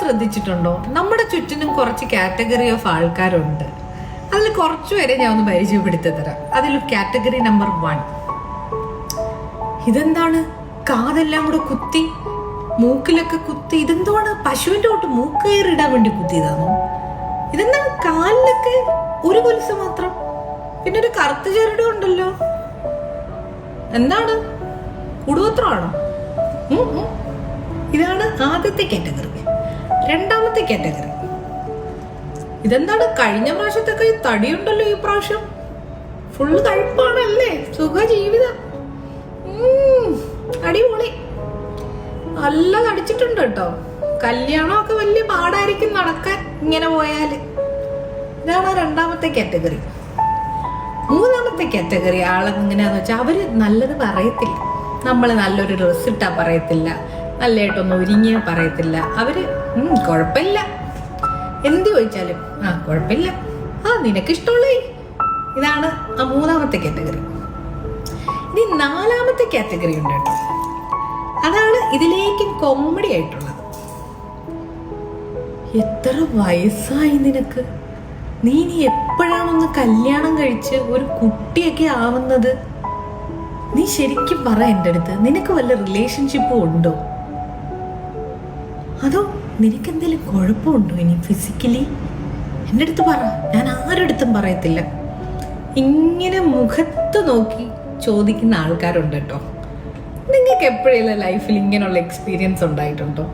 ശ്രദ്ധിച്ചിട്ടുണ്ടോ, നമ്മുടെ ചുറ്റിനും കുറച്ച് കാറ്റഗറി ഓഫ് ആൾക്കാരുണ്ട്. അതിൽ കുറച്ചുപേരെ ഞാൻ ഒന്ന് പരിചയപ്പെടുത്തി തരാം. അതിൽ കാറ്റഗറി നമ്പർ 1, ഇതെന്താണ് കാതെല്ലാം കൂടെ കുത്തി, മൂക്കിലൊക്കെ കുത്തി, ഇതെന്താണ് പശുവിന്റെ തൊട്ട് മൂക്ക് കയറിടാൻ വേണ്ടി കുത്തിയതാണോ? ഇതെന്താണ് കാലിലൊക്കെ ഒരു കൊലുസ് മാത്രം, പിന്നെ ഒരു കറുത്ത ചെറുടും ഉണ്ടല്ലോ, എന്താണ് കുടുവത്രമാണോ? ഇതാണ് ആദ്യത്തെ കാറ്റഗറി. രണ്ടാമത്തെ കാറ്റഗറി, ഇതെന്താണ് കഴിഞ്ഞ പ്രാവശ്യത്തൊക്കെ തടിയുണ്ടല്ലോ, ഈ പ്രാവശ്യം ഫുള്ള് കഴിപ്പാണല്ലേ, സുഖ ജീവിതം, അടിപൊളി, നല്ല തടിച്ചിട്ടുണ്ട് കേട്ടോ. കല്യാണമൊക്കെ വലിയ പാടായിരിക്കും നടക്കാൻ ഇങ്ങനെ പോയാല്. ഇതാണ് രണ്ടാമത്തെ കാറ്റഗറി. മൂന്നാമത്തെ കാറ്റഗറി ആളെങ്ങനെയാന്ന് വെച്ചാൽ അവര് നല്ലത് പറയത്തില്ല, നമ്മൾ നല്ലൊരു ഡ്രസ് ഇട്ടാ പറയത്തില്ല, നല്ലതായിട്ടൊന്നും ഒരുങ്ങിയാ പറയത്തില്ല. അവര് കുഴപ്പമില്ല, എന്ത് ചോദിച്ചാലും കുഴപ്പമില്ല, നിനക്ക് ഇഷ്ടമുള്ളേ. ഇതാണ് ആ മൂന്നാമത്തെ കാറ്റഗറി. ഇനി നാലാമത്തെ കാറ്റഗറി ഉണ്ട് കേട്ടോ. അതാണ് ഇതിലേക്കും കോമഡി ആയിട്ടുള്ളത്. എത്ര വയസ്സായി നിനക്ക്? നീ എപ്പോഴാണൊന്ന് കല്യാണം കഴിച്ച് ഒരു കുട്ടിയൊക്കെ ആവുന്നത്? നീ ശരിക്കും പറ എൻ്റെ അടുത്ത്, നിനക്ക് വല്ല റിലേഷൻഷിപ്പും ഉണ്ടോ? അതോ നിനക്കെന്തെങ്കിലും കുഴപ്പമുണ്ടോ ഇനി ഫിസിക്കലി? എൻ്റെ അടുത്ത് പറ, ഞാൻ ആരടുത്തും പറയത്തില്ല. ഇങ്ങനെ മുഖത്ത് നോക്കി ചോദിക്കുന്ന ആൾക്കാരുണ്ട് കേട്ടോ. നിങ്ങൾക്ക് എപ്പോഴെങ്കിലും ലൈഫിൽ ഇങ്ങനെയുള്ള എക്സ്പീരിയൻസ് ഉണ്ടായിട്ടുണ്ടോ?